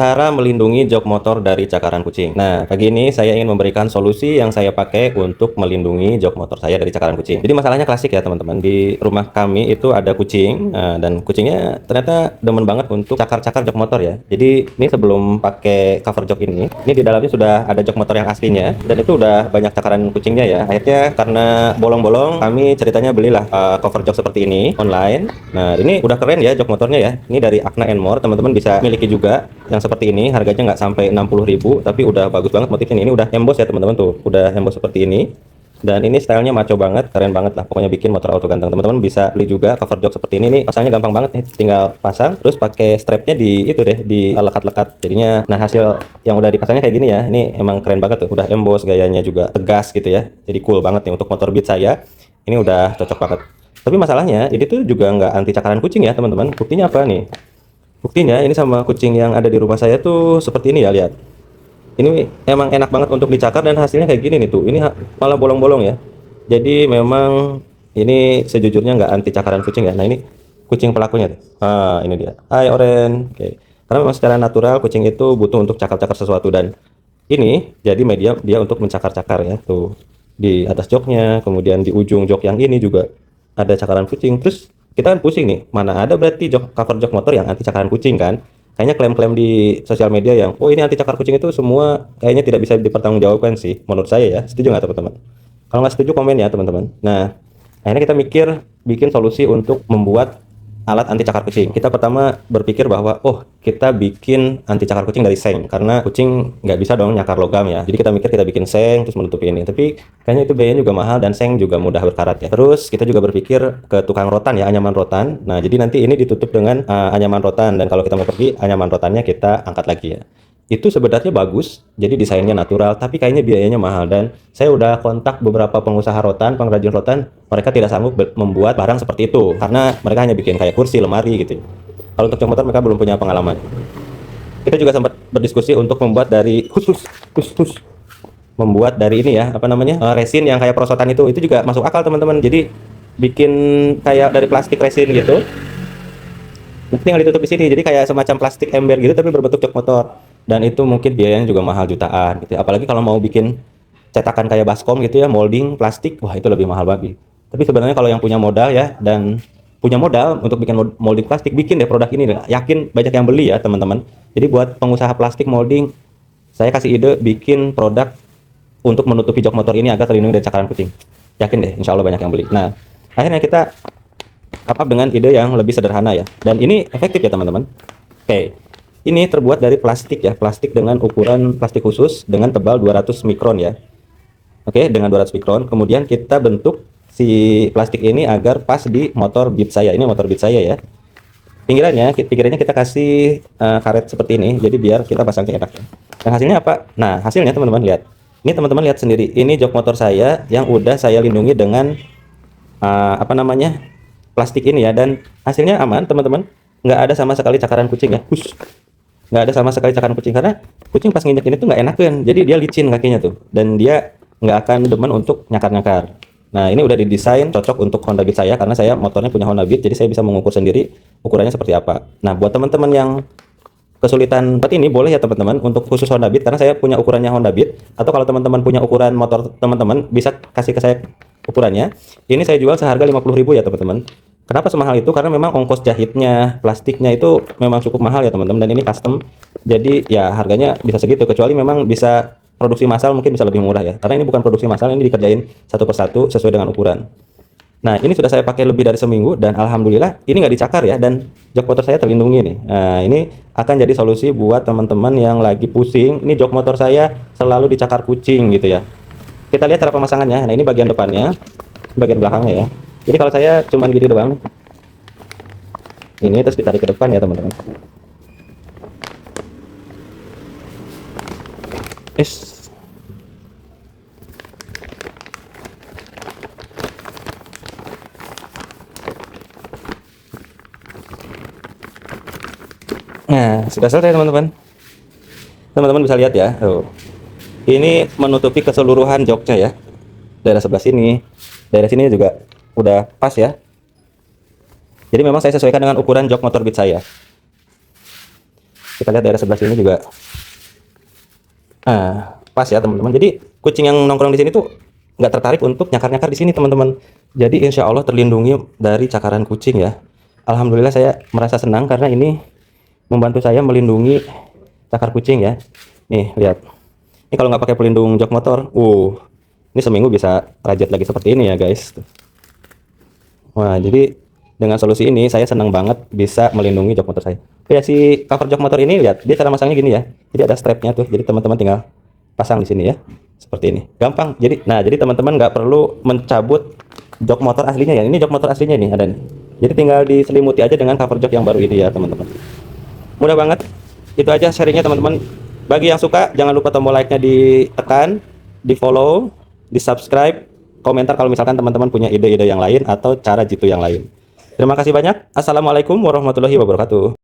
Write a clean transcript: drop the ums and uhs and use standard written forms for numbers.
Cara melindungi jok motor dari cakaran kucing. Nah, pagi ini saya ingin memberikan solusi yang saya pakai untuk melindungi jok motor saya dari cakaran kucing. Jadi masalahnya klasik ya teman-teman. Di rumah kami itu ada kucing, dan kucingnya ternyata demen banget untuk cakar-cakar jok motor ya. Jadi ini sebelum pakai cover jok ini di dalamnya sudah ada jok motor yang aslinya, dan itu udah banyak cakaran kucingnya ya. Akhirnya karena bolong-bolong, kami ceritanya belilah cover jok seperti ini online. Nah, ini udah keren ya jok motornya ya. Ini dari Akna and More, teman-teman bisa miliki juga yang seperti ini. Harganya nggak sampai 60.000, tapi udah bagus banget motifnya. Ini udah emboss ya teman-teman, tuh udah emboss seperti ini, dan ini stylenya maco banget, keren banget lah pokoknya, bikin motor auto ganteng. Teman-teman bisa beli juga cover jok seperti ini nih, pasangnya gampang banget nih, tinggal pasang terus pakai strapnya di itu deh, di lekat-lekat jadinya. Nah, hasil yang udah dipasangnya kayak gini ya, ini emang keren banget tuh, udah emboss, gayanya juga tegas gitu ya, jadi cool banget nih untuk motor beat saya. Ini udah cocok banget. Tapi masalahnya ini tuh juga nggak anti cakaran kucing ya teman-teman. Buktinya apa nih? Buktinya ini sama kucing yang ada di rumah saya tuh seperti ini ya, lihat. Ini emang enak banget untuk dicakar dan hasilnya kayak gini nih tuh. Ini malah bolong-bolong ya. Jadi memang ini sejujurnya nggak anti cakaran kucing ya. Nah, ini kucing pelakunya tuh. Ah, ini dia. Hai Oren. Oke. Karena memang secara natural kucing itu butuh untuk cakar-cakar sesuatu, dan ini jadi media dia untuk mencakar-cakar ya tuh. Di atas joknya, kemudian di ujung jok yang ini juga ada cakaran kucing. Terus kita kan pusing nih, mana ada berarti cover jok motor yang anti cakaran kucing kan? Kayaknya klaim-klaim di sosial media yang oh ini anti cakar kucing itu semua kayaknya tidak bisa dipertanggungjawabkan sih, menurut saya ya. Setuju nggak teman-teman? Kalau nggak setuju komen ya teman-teman. Nah, akhirnya kita mikir bikin solusi untuk membuat alat anti cakar kucing. Kita pertama berpikir bahwa oh kita bikin anti cakar kucing dari seng, karena kucing nggak bisa dong nyakar logam ya. Jadi kita mikir kita bikin seng terus menutupi ini. Tapi kayaknya itu biayanya juga mahal dan seng juga mudah berkarat ya. Terus kita juga berpikir ke tukang rotan ya, anyaman rotan. Nah, jadi nanti ini ditutup dengan anyaman rotan, dan kalau kita mau pergi anyaman rotannya kita angkat lagi ya. Itu sebenarnya bagus, jadi desainnya natural, tapi kayaknya biayanya mahal. Dan saya udah kontak beberapa pengusaha rotan, pengrajin rotan, mereka tidak sanggup membuat barang seperti itu karena mereka hanya bikin kayak kursi, lemari gitu. Kalau untuk jok motor mereka belum punya pengalaman. Kita juga sempat berdiskusi untuk membuat dari khusus membuat dari ini ya, apa namanya, resin yang kayak perosotan itu juga masuk akal teman-teman. Jadi bikin kayak dari plastik resin gitu, tinggal ditutup di sini, jadi kayak semacam plastik ember gitu tapi berbentuk jok motor. Dan itu mungkin biayanya juga mahal jutaan gitu ya. Apalagi kalau mau bikin cetakan kayak baskom gitu ya, molding plastik, wah itu lebih mahal babi. Tapi sebenarnya kalau yang punya modal ya, dan punya modal untuk bikin molding plastik, bikin deh produk ini, yakin banyak yang beli ya teman-teman. Jadi buat pengusaha plastik molding, saya kasih ide bikin produk untuk menutupi jok motor ini agar terlindungi dari cakaran kucing. Yakin deh, insya Allah banyak yang beli. Nah, akhirnya kita apa dengan ide yang lebih sederhana ya, dan ini efektif ya teman-teman. Oke, ini terbuat dari plastik ya, plastik dengan ukuran plastik khusus dengan tebal 200 mikron ya. Oke, dengan 200 mikron. Kemudian kita bentuk si plastik ini agar pas di motor Beat saya. Ini motor Beat saya ya. Pinggirannya kita kasih karet seperti ini, jadi biar kita pasangnya enak. Dan hasilnya apa? Nah, hasilnya teman-teman lihat. Ini teman-teman lihat sendiri. Ini jok motor saya yang udah saya lindungi dengan apa namanya, plastik ini ya, dan hasilnya aman teman-teman. Nggak ada sama sekali cakaran kucing ya. Nggak ada sama sekali cakaran kucing, karena kucing pas nginjek ini tuh nggak enak kan, jadi dia licin kakinya tuh, dan dia nggak akan demen untuk nyakar-nyakar. Nah, ini udah didesain cocok untuk Honda Beat saya, karena saya motornya punya Honda Beat, jadi saya bisa mengukur sendiri ukurannya seperti apa. Nah, buat teman-teman yang kesulitan seperti ini, boleh ya teman-teman untuk khusus Honda Beat, karena saya punya ukurannya Honda Beat. Atau kalau teman-teman punya ukuran motor teman-teman, bisa kasih ke saya ukurannya. Ini saya jual seharga 50.000 ya teman-teman. Kenapa semahal itu? Karena memang ongkos jahitnya, plastiknya itu memang cukup mahal ya teman-teman, dan ini custom. Jadi ya harganya bisa segitu, kecuali memang bisa produksi massal mungkin bisa lebih murah ya. Karena ini bukan produksi massal, ini dikerjain satu persatu sesuai dengan ukuran. Nah, ini sudah saya pakai lebih dari seminggu, dan alhamdulillah ini nggak dicakar ya, dan jok motor saya terlindungi nih. Nah, ini akan jadi solusi buat teman-teman yang lagi pusing, ini jok motor saya selalu dicakar kucing gitu ya. Kita lihat cara pemasangannya. Nah, ini bagian depannya, bagian belakangnya ya. Jadi kalau saya cuman gini doang, ini terus ditarik ke depan ya teman-teman. Nah, sudah selesai teman-teman. Teman-teman bisa lihat ya, tuh. Ini menutupi keseluruhan joknya ya. Daerah sebelah sini, daerah sini juga udah pas ya. Jadi memang saya sesuaikan dengan ukuran jok motor Beat saya. Kita lihat daerah sebelah sini juga. Nah, pas ya teman-teman. Jadi kucing yang nongkrong di sini tuh nggak tertarik untuk nyakar-nyakar di sini teman-teman. Jadi insya Allah terlindungi dari cakaran kucing ya. Alhamdulillah saya merasa senang karena ini membantu saya melindungi cakar kucing ya. Nih lihat. Ini kalau nggak pakai pelindung jok motor, ini seminggu bisa rajat lagi seperti ini ya guys. Wah, jadi dengan solusi ini saya senang banget bisa melindungi jok motor saya. Oh ya, si cover jok motor ini lihat, dia cara masangnya gini ya. Jadi ada strapnya tuh. Jadi teman-teman tinggal pasang di sini ya. Seperti ini. Gampang. Jadi teman-teman nggak perlu mencabut jok motor aslinya ya. Ini jok motor aslinya nih ada nih. Jadi tinggal diselimuti aja dengan cover jok yang baru ini ya, teman-teman. Mudah banget. Itu aja sharingnya teman-teman. Bagi yang suka, jangan lupa tombol like-nya ditekan, di-follow, di-subscribe, komentar kalau misalkan teman-teman punya ide-ide yang lain atau cara jitu yang lain. Terima kasih banyak. Assalamualaikum warahmatullahi wabarakatuh.